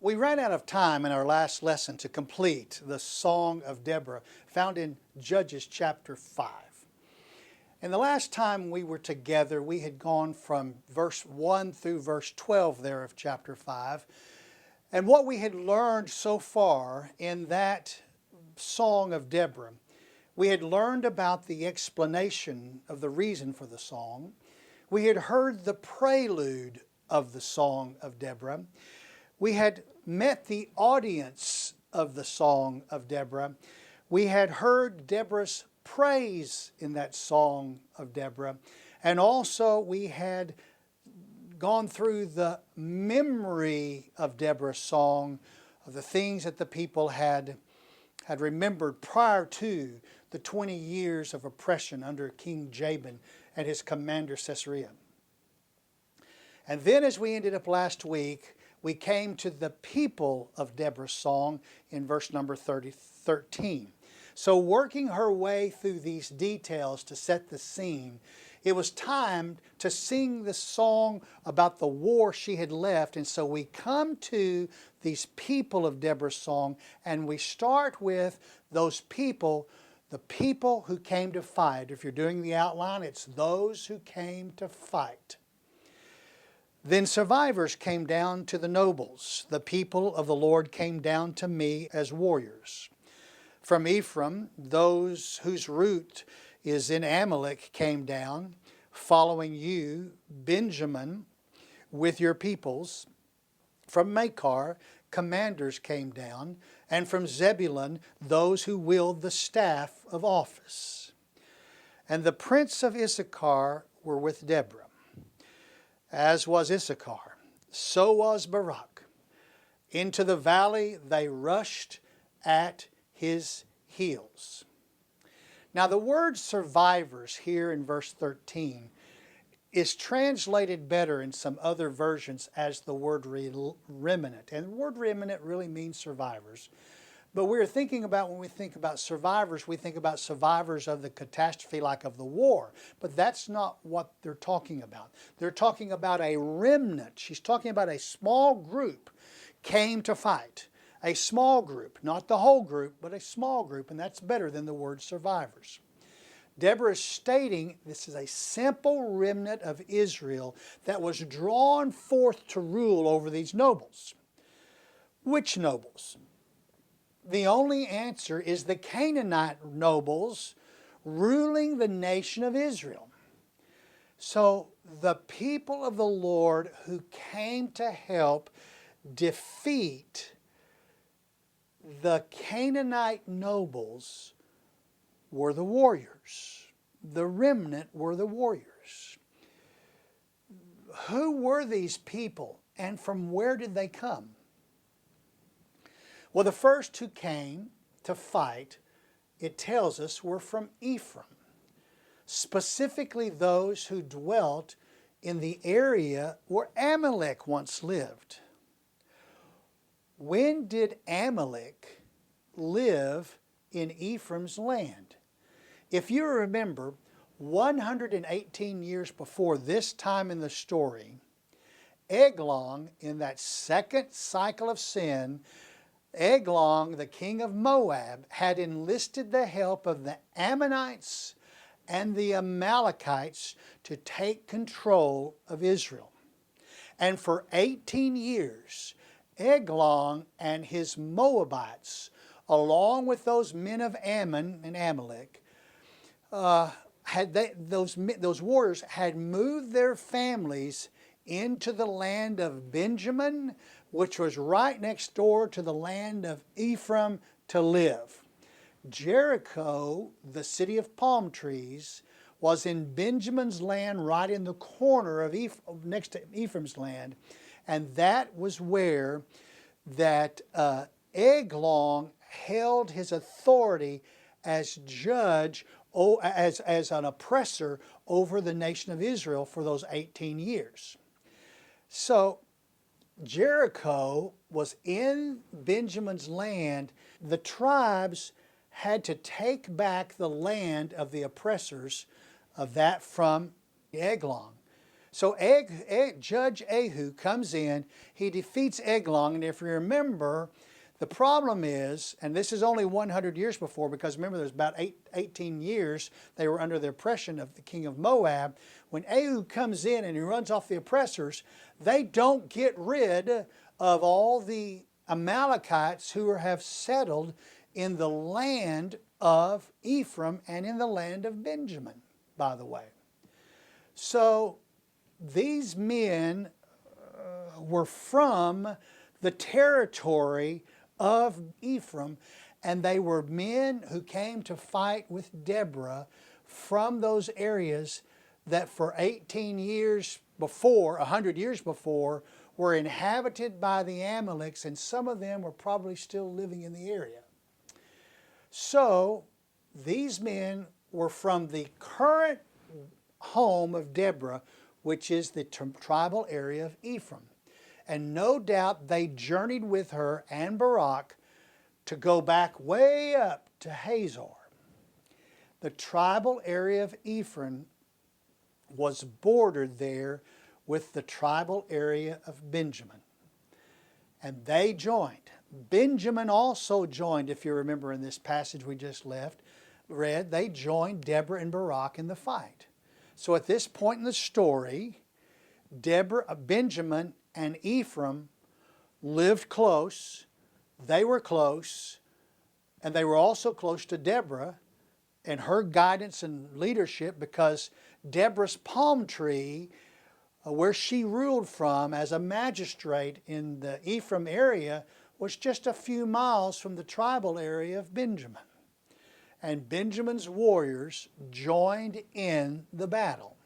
We ran out of time in our last lesson to complete the Song of Deborah, found in Judges chapter 5. And the last time we were together, we had gone from verse 1 through verse 12 there of chapter 5. And what we had learned so far in that Song of Deborah, we had learned about the explanation of the reason for the song. We had heard the prelude of the Song of Deborah. We had met the audience of the Song of Deborah. We had heard Deborah's praise in that Song of Deborah. And also we had gone through the memory of Deborah's song, of the things that the people had remembered prior to the 20 years of oppression under King Jabin and his commander Sisera. And then as we ended up last week, we came to the people of Deborah's song in verse number 13. So working her way through these details to set the scene, it was time to sing the song about the war she had left. And so we come to these people of Deborah's song, and we start with those people, the people who came to fight. If you're doing the outline, it's those who came to fight. Then survivors came down to the nobles. The people of the Lord came down to me as warriors. From Ephraim, those whose root is in Amalek came down, following you, Benjamin, with your peoples. From Machar, commanders came down, and from Zebulun, those who wield the staff of office. And the prince of Issachar were with Deborah. As was Issachar, so was Barak. Into the valley they rushed at his heels. Now the word survivors here in verse 13 is translated better in some other versions as the word remnant. And the word remnant really means survivors. But we're thinking about, when we think about survivors, we think about survivors of the catastrophe like of the war. But that's not what they're talking about. They're talking about a remnant. She's talking about a small group came to fight. A small group, not the whole group, but a small group, and that's better than the word survivors. Deborah is stating this is a simple remnant of Israel that was drawn forth to rule over these nobles. Which nobles? The only answer is the Canaanite nobles ruling the nation of Israel. So the people of the Lord who came to help defeat the Canaanite nobles were the warriors. The remnant were the warriors. Who were these people, and from where did they come? Well, the first who came to fight, it tells us, were from Ephraim. Specifically those who dwelt in the area where Amalek once lived. When did Amalek live in Ephraim's land? If you remember, 118 years before this time in the story, Eglon, in that second cycle of sin, Eglon, the king of Moab, had enlisted the help of the Ammonites and the Amalekites to take control of Israel. And for 18 years, Eglon and his Moabites, along with those men of Ammon and Amalek, those warriors had moved their families into the land of Benjamin, which was right next door to the land of Ephraim, to live. Jericho, the city of palm trees, was in Benjamin's land, right in the corner of next to Ephraim's land, and that was where that Eglon held his authority as judge, as an oppressor over the nation of Israel for those 18 years. So Jericho was in Benjamin's land. The tribes had to take back the land of the oppressors of that from Eglon. So Judge Ehud comes in, he defeats Eglon, and if you remember, the problem is, and this is only 100 years before, because remember there's about 18 years they were under the oppression of the king of Moab. When Ehud comes in and he runs off the oppressors, they don't get rid of all the Amalekites who have settled in the land of Ephraim and in the land of Benjamin, by the way. So these men were from the territory of Ephraim, and they were men who came to fight with Deborah from those areas that for 18 years before, 100 years before, were inhabited by the Amaleks, and some of them were probably still living in the area. So these men were from the current home of Deborah, which is the tribal area of Ephraim. And no doubt they journeyed with her and Barak to go back way up to Hazor. The tribal area of Ephraim was bordered there with the tribal area of Benjamin. And they joined. Benjamin also joined, if you remember in this passage we just read, they joined Deborah and Barak in the fight. So at this point in the story, Benjamin and Ephraim lived close. They were close, and they were also close to Deborah and her guidance and leadership, because Deborah's palm tree, where she ruled from as a magistrate in the Ephraim area, was just a few miles from the tribal area of Benjamin. And Benjamin's warriors joined in the battle.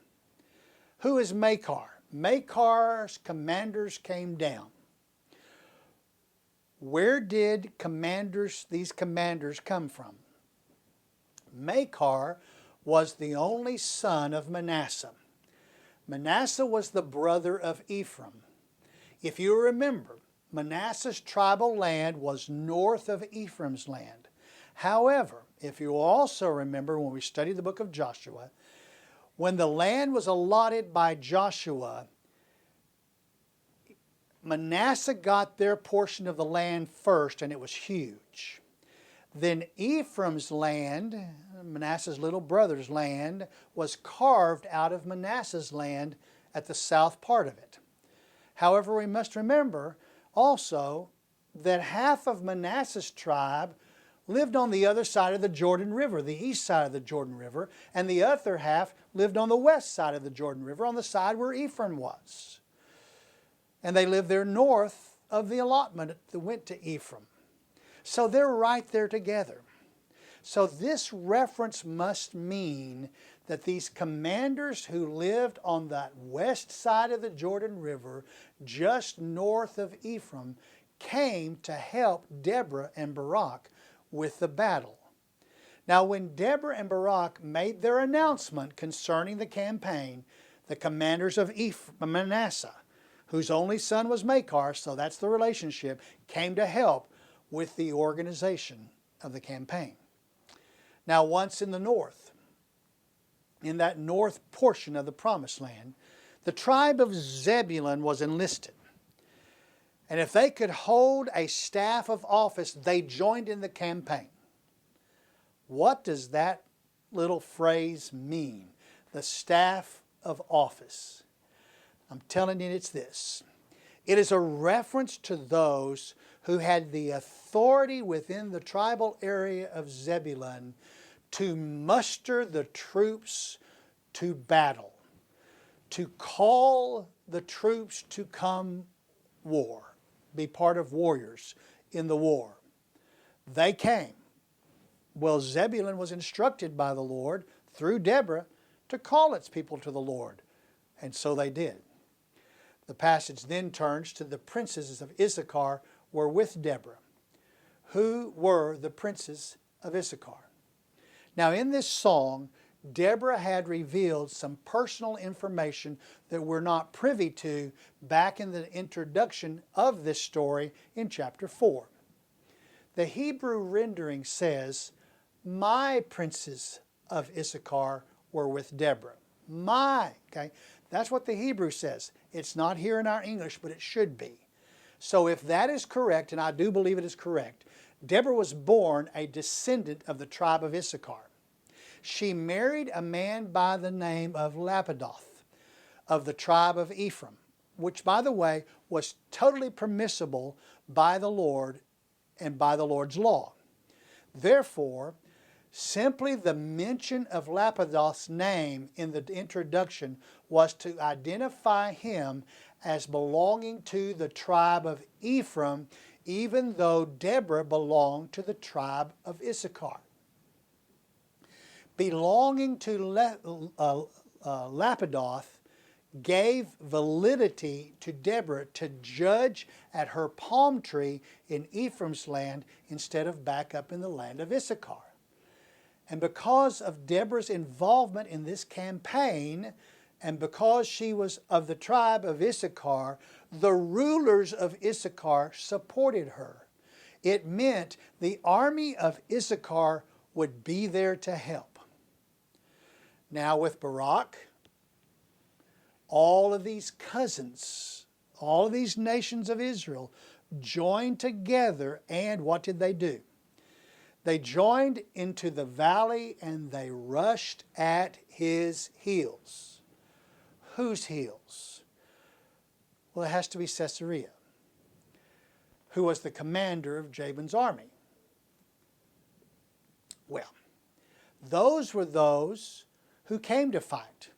Who is Makar? Makar's commanders came down. Where did these commanders come from? Makar was the only son of Manasseh. Manasseh was the brother of Ephraim. If you remember, Manasseh's tribal land was north of Ephraim's land. However, if you also remember when we studied the book of Joshua, when the land was allotted by Joshua, Manasseh got their portion of the land first, and it was huge. Then Ephraim's land, Manasseh's little brother's land, was carved out of Manasseh's land at the south part of it. However, we must remember also that half of Manasseh's tribe lived on the other side of the Jordan River, the east side of the Jordan River, and the other half lived on the west side of the Jordan River, on the side where Ephraim was. And they lived there north of the allotment that went to Ephraim. So they're right there together. So this reference must mean that these commanders who lived on that west side of the Jordan River, just north of Ephraim, came to help Deborah and Barak with the battle. Now, when Deborah and Barak made their announcement concerning the campaign, the commanders of Manasseh, whose only son was Makar, so that's the relationship, came to help with the organization of the campaign. Now, once in the north, in that north portion of the Promised Land, the tribe of Zebulun was enlisted. And if they could hold a staff of office, they joined in the campaign. What does that little phrase mean? The staff of office. I'm telling you, it's this. It is a reference to those who had the authority within the tribal area of Zebulun to muster the troops to battle, to call the troops to come war, be part of warriors in the war. They came. Well, Zebulun was instructed by the Lord through Deborah to call its people to the Lord, and so they did. The passage then turns to the princes of Issachar were with Deborah. Who were the princes of Issachar? Now, in this song, Deborah had revealed some personal information that we're not privy to back in the introduction of this story in chapter 4. The Hebrew rendering says, "My princes of Issachar were with Deborah." My, okay? That's what the Hebrew says. It's not here in our English, but it should be. So if that is correct, and I do believe it is correct, Deborah was born a descendant of the tribe of Issachar. She married a man by the name of Lapidoth of the tribe of Ephraim, which, by the way, was totally permissible by the Lord and by the Lord's law. Therefore, simply the mention of Lapidoth's name in the introduction was to identify him as belonging to the tribe of Ephraim, even though Deborah belonged to the tribe of Issachar. Belonging to Lapidoth gave validity to Deborah to judge at her palm tree in Ephraim's land instead of back up in the land of Issachar. And because of Deborah's involvement in this campaign, and because she was of the tribe of Issachar, the rulers of Issachar supported her. It meant the army of Issachar would be there to help. Now with Barak, all of these cousins, all of these nations of Israel joined together, and what did they do? They joined into the valley and they rushed at his heels. Whose heels? Well, it has to be Sisera, who was the commander of Jabin's army. Well, those were those who came to fight.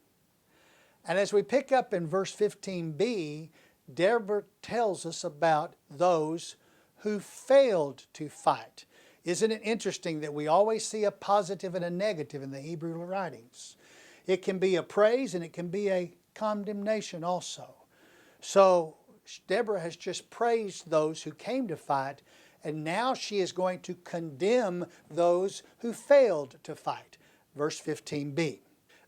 And as we pick up in verse 15b, Deborah tells us about those who failed to fight. Isn't it interesting that we always see a positive and a negative in the Hebrew writings? It can be a praise and it can be a condemnation also. So Deborah has just praised those who came to fight, and now she is going to condemn those who failed to fight. Verse 15b.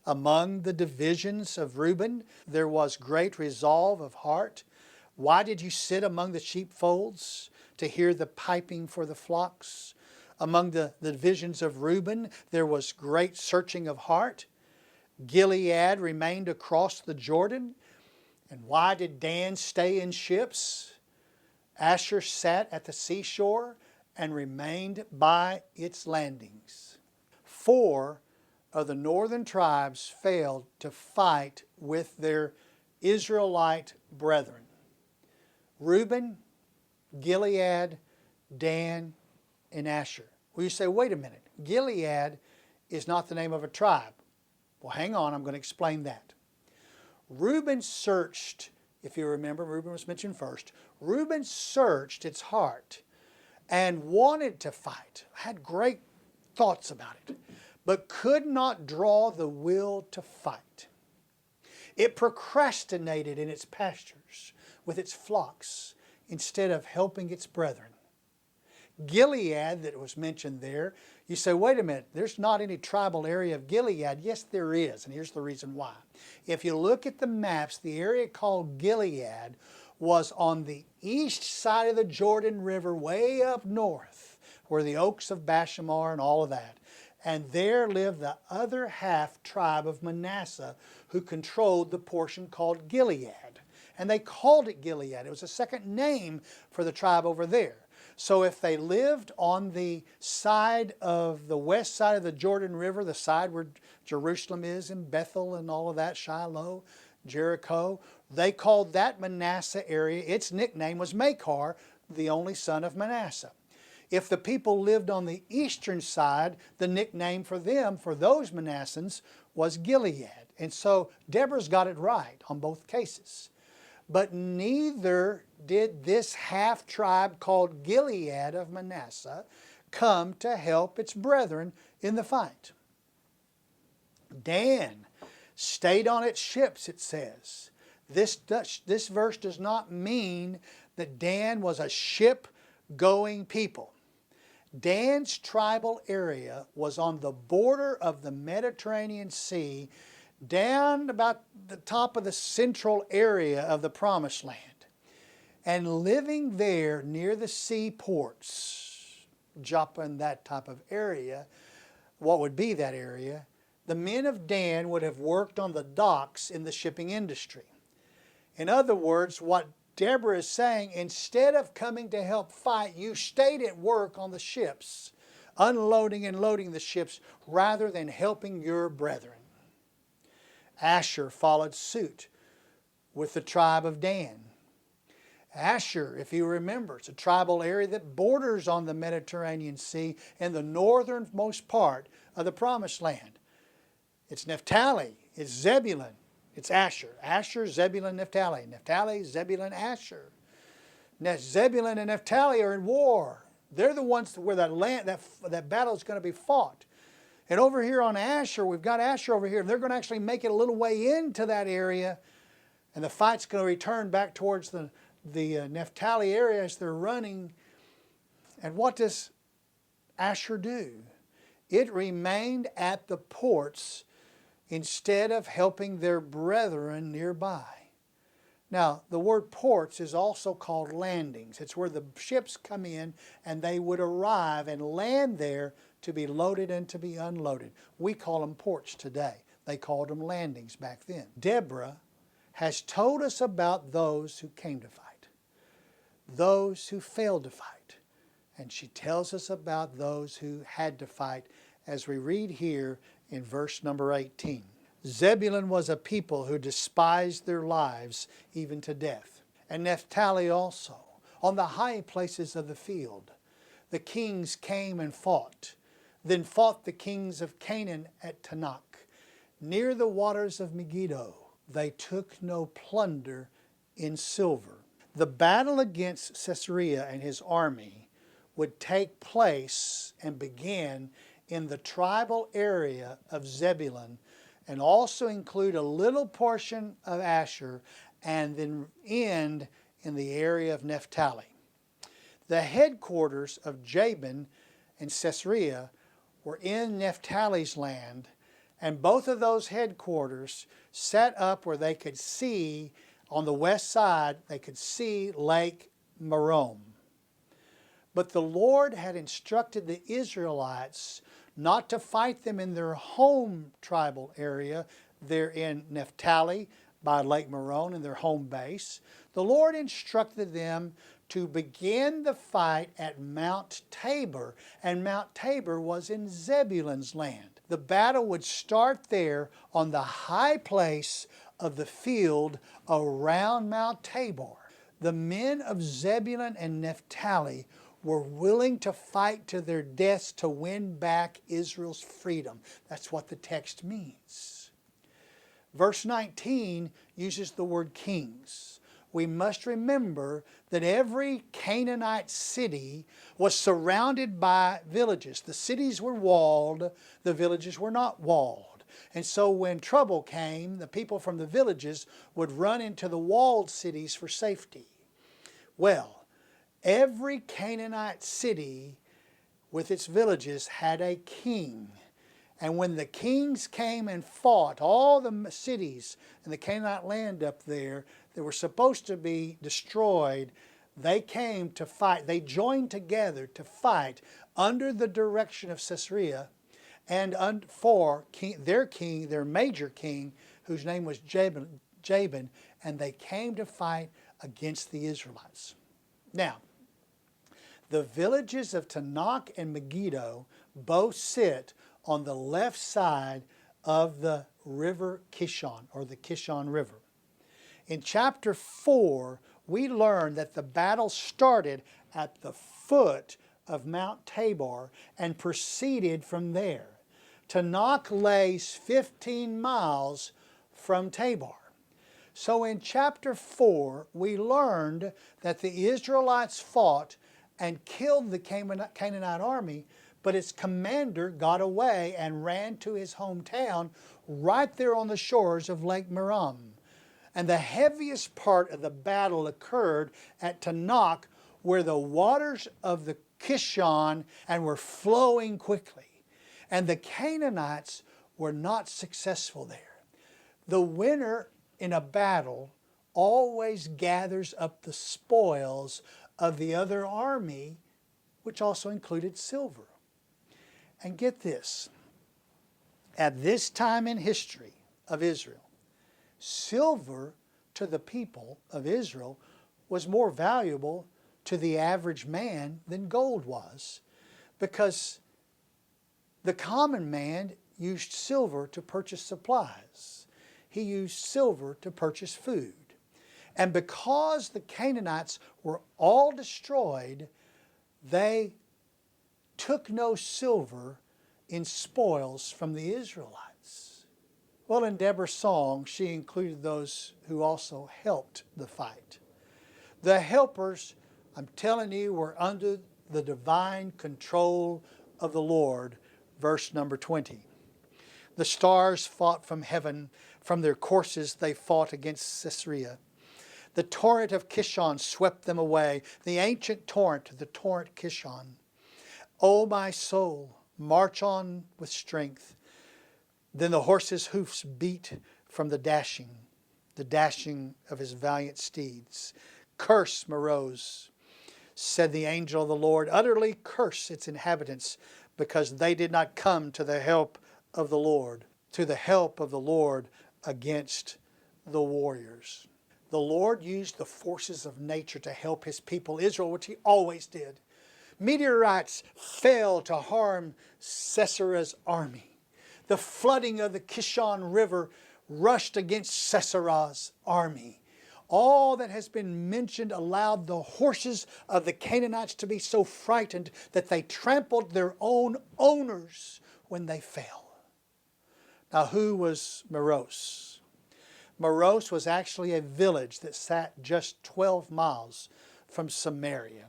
Among the divisions of Reuben there was great resolve of heart. Why did you sit among the sheepfolds to hear the piping for the flocks? Among the divisions of Reuben there was great searching of heart. Gilead remained across the Jordan. And why did Dan stay in ships? Asher sat at the seashore and remained by its landings. 4 of the northern tribes failed to fight with their Israelite brethren. Reuben, Gilead, Dan, and Asher. Well, you say, wait a minute. Gilead is not the name of a tribe. Well, hang on, I'm going to explain that. Reuben searched, if you remember, Reuben was mentioned first. Reuben searched its heart and wanted to fight, had great thoughts about it, but could not draw the will to fight. It procrastinated in its pastures with its flocks instead of helping its brethren. Gilead that was mentioned there, you say, wait a minute, there's not any tribal area of Gilead. Yes, there is, and here's the reason why. If you look at the maps, the area called Gilead was on the east side of the Jordan River, way up north, where the oaks of Bashan are and all of that. And there lived the other half tribe of Manasseh, who controlled the portion called Gilead. And they called it Gilead. It was a second name for the tribe over there. So if they lived on the side of the west side of the Jordan River, the side where Jerusalem is and Bethel and all of that, Shiloh, Jericho, they called that Manasseh area. Its nickname was Machar, the only son of Manasseh. If the people lived on the eastern side, the nickname for them, for those Manassans, was Gilead. And so Deborah's got it right on both cases. But neither did this half-tribe called Gilead of Manasseh come to help its brethren in the fight. Dan stayed on its ships, it says. This verse does not mean that Dan was a ship-going people. Dan's tribal area was on the border of the Mediterranean Sea, down about the top of the central area of the Promised Land. And living there near the seaports, Joppa and that type of area, what would be that area, The men of Dan would have worked on the docks in the shipping industry. In other words, what Deborah is saying, instead of coming to help fight, you stayed at work on the ships, unloading and loading the ships rather than helping your brethren. Asher followed suit with the tribe of Dan. Asher, if you remember, it's a tribal area that borders on the Mediterranean Sea in the northernmost part of the Promised Land. It's Naphtali, it's Zebulun, it's Asher. Asher, Zebulun, Naphtali. Naphtali, Zebulun, Asher. Now, Zebulun and Naphtali are in war. They're the ones where that battle is going to be fought. And over here on Asher, we've got Asher over here. They're going to actually make it a little way into that area. And the fight's going to return back towards the Naphtali area as they're running. And what does Asher do? It remained at the ports instead of helping their brethren nearby. Now, the word ports is also called landings. It's where the ships come in and they would arrive and land there to be loaded and to be unloaded. We call them ports today. They called them landings back then. Deborah has told us about those who came to fight, those who failed to fight, and she tells us about those who had to fight as we read here in verse number 18. Zebulun was a people who despised their lives even to death, and Naphtali also. On the high places of the field, the kings came and fought. Then fought the kings of Canaan at Tanakh. Near the waters of Megiddo, they took no plunder in silver. The battle against Caesarea and his army would take place and begin in the tribal area of Zebulun and also include a little portion of Asher and then end in the area of Naphtali. The headquarters of Jabin and Caesarea were in Naphtali's land, and both of those headquarters set up where they could see, on the west side, they could see Lake Merom. But the Lord had instructed the Israelites not to fight them in their home tribal area. They're in Naphtali by Lake Merom in their home base. The Lord instructed them to begin the fight at Mount Tabor, and Mount Tabor was in Zebulun's land. The battle would start there on the high place of the field around Mount Tabor. The men of Zebulun and Naphtali were willing to fight to their deaths to win back Israel's freedom. That's what the text means. Verse 19 uses the word kings. We must remember that every Canaanite city was surrounded by villages. The cities were walled, the villages were not walled. And so when trouble came, the people from the villages would run into the walled cities for safety. Well, every Canaanite city with its villages had a king. And when the kings came and fought, all the cities in the Canaanite land up there that were supposed to be destroyed, they came to fight. They joined together to fight under the direction of Caesarea and for their king, their major king, whose name was Jabin, and they came to fight against the Israelites. Now, the villages of Tanakh and Megiddo both sit on the left side of the river Kishon, or the Kishon River. In chapter 4, we learn that the battle started at the foot of Mount Tabor and proceeded from there. Tanakh lays 15 miles from Tabor. So in chapter 4, we learned that the Israelites fought and killed the Canaanite army, but its commander got away and ran to his hometown right there on the shores of Lake Merom. And the heaviest part of the battle occurred at Tanakh, where the waters of the Kishon and were flowing quickly. And the Canaanites were not successful there. The winner in a battle always gathers up the spoils of the other army, which also included silver. And get this, At this time in history of Israel, silver to the people of Israel was more valuable to the average man than gold was, because the common man used silver to purchase supplies. He used silver to purchase food. And because the Canaanites were all destroyed, they took no silver in spoils from the Israelites. Well, in Deborah's song, she included those who also helped the fight. The helpers, I'm telling you, were under the divine control of the Lord. Verse number 20. The stars fought from heaven. From their courses they fought against Sisera. The torrent of Kishon swept them away. The ancient torrent, the torrent Kishon. O my soul, march on with strength. Then the horse's hoofs beat from the dashing of his valiant steeds. Curse Meroz, said the angel of the Lord. Utterly curse its inhabitants, because they did not come to the help of the Lord, against the warriors. The Lord used the forces of nature to help His people Israel, which He always did. Meteorites fell to harm Sisera's army. The flooding of the Kishon River rushed against Sisera's army. All that has been mentioned allowed the horses of the Canaanites to be so frightened that they trampled their own owners when they fell. Now, who was Meroz? Meroz was actually a village that sat just 12 miles from Samaria.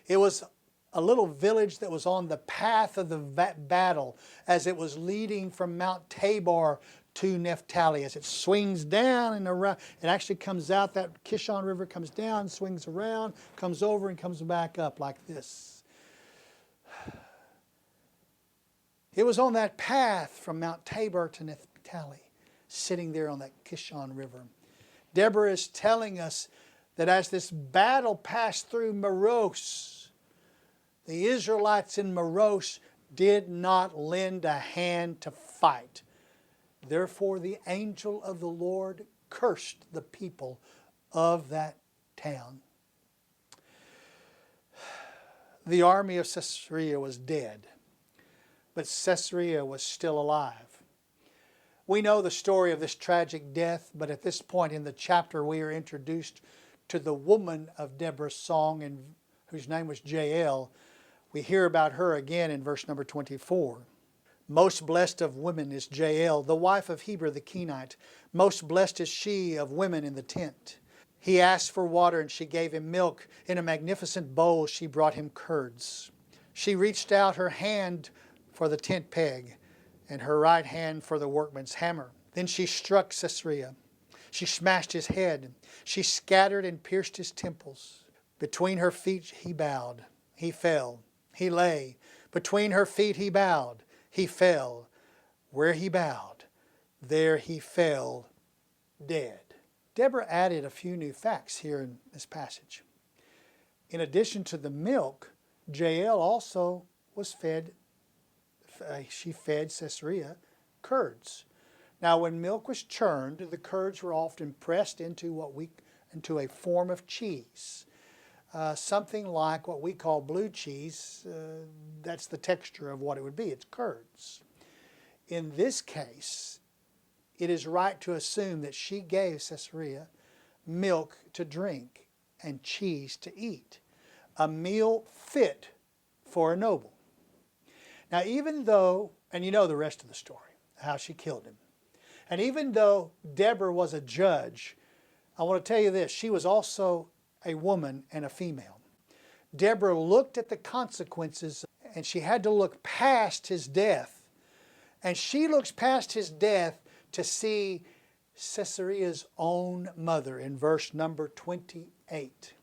It was a little village that was on the path of the battle as it was leading from Mount Tabor to Naphtali. As it swings down and around, it actually comes out, that Kishon River comes down, swings around, comes over and comes back up like this. It was on that path from Mount Tabor to Naphtali, sitting there on that Kishon River. Deborah is telling us that as this battle passed through Meroz, the Israelites in Meroz did not lend a hand to fight. Therefore, the angel of the Lord cursed the people of that town. The army of Sisera was dead, but Sisera was still alive. We know the story of this tragic death, but at this point in the chapter we are introduced to the woman of Deborah's song, whose name was Jael. We hear about her again in verse number 24. Most blessed of women is Jael, the wife of Heber the Kenite. Most blessed is she of women in the tent. He asked for water, and she gave him milk. In a magnificent bowl she brought him curds. She reached out her hand for the tent peg, and her right hand for the workman's hammer. Then she struck Sisera. She smashed his head. She scattered and pierced his temples. Between her feet he bowed. He fell. He lay. Between her feet he bowed. He fell. Where he bowed, there he fell dead. Deborah added a few new facts here in this passage. In addition to the milk, Jael also was fed. She fed Sisera curds. Now, when milk was churned, the curds were often pressed into a form of cheese. Something like what we call blue cheese. That's the texture of what it would be. It's curds. In this case, it is right to assume that she gave Sisera milk to drink and cheese to eat, a meal fit for a noble. Now, even though, and you know the rest of the story, how she killed him, and even though Deborah was a judge, I want to tell you this, she was also a woman and a female. Deborah looked at the consequences, and she had to look past his death. And she looks past his death to see Sisera's own mother in verse number 28.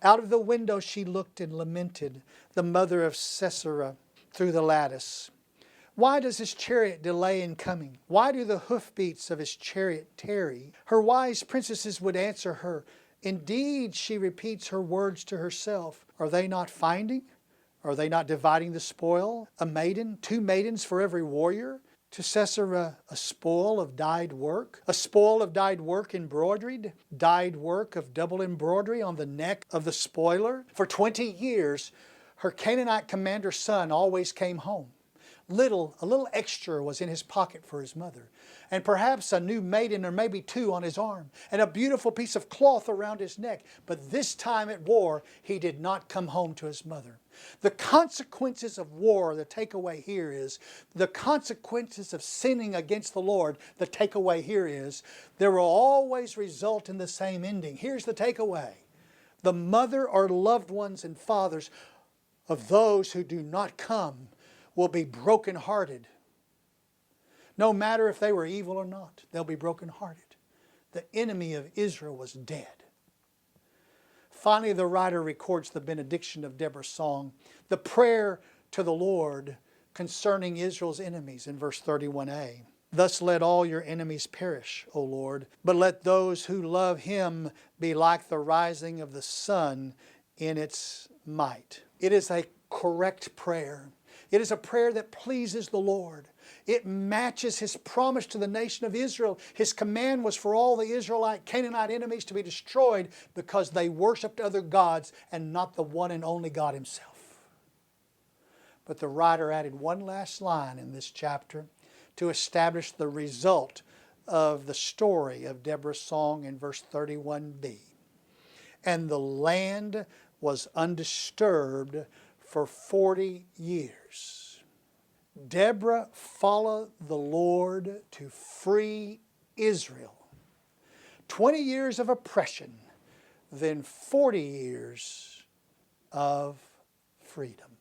Out of the window she looked and lamented, the mother of Sisera, through the lattice. Why does his chariot delay in coming? Why do the hoofbeats of his chariot tarry? Her wise princesses would answer her. Indeed, she repeats her words to herself. Are they not finding? Are they not dividing the spoil? A maiden, 2 maidens for every warrior? to Sisera a spoil of dyed work, a spoil of dyed work embroidered, dyed work of double embroidery on the neck of the spoiler. For 20 years, her Canaanite commander's son always came home. A little extra was in his pocket for his mother, and perhaps a new maiden or maybe two on his arm, and a beautiful piece of cloth around his neck. But this time at war, he did not come home to his mother. The consequences of war, the takeaway here is, the consequences of sinning against the Lord, the takeaway here is, there will always result in the same ending. Here's the takeaway. The mother or loved ones and fathers of those who do not come will be brokenhearted. No matter if they were evil or not, they'll be brokenhearted. The enemy of Israel was dead. Finally, the writer records the benediction of Deborah's song, the prayer to the Lord concerning Israel's enemies in verse 31a. Thus let all your enemies perish, O Lord, but let those who love Him be like the rising of the sun in its might. It is a correct prayer. It is a prayer that pleases the Lord. It matches His promise to the nation of Israel. His command was for all the Israelite Canaanite enemies to be destroyed because they worshiped other gods and not the one and only God Himself. But the writer added one last line in this chapter to establish the result of the story of Deborah's song in verse 31b. And the land was undisturbed for 40 years. Deborah followed the Lord to free Israel. 20 years of oppression, then 40 years of freedom.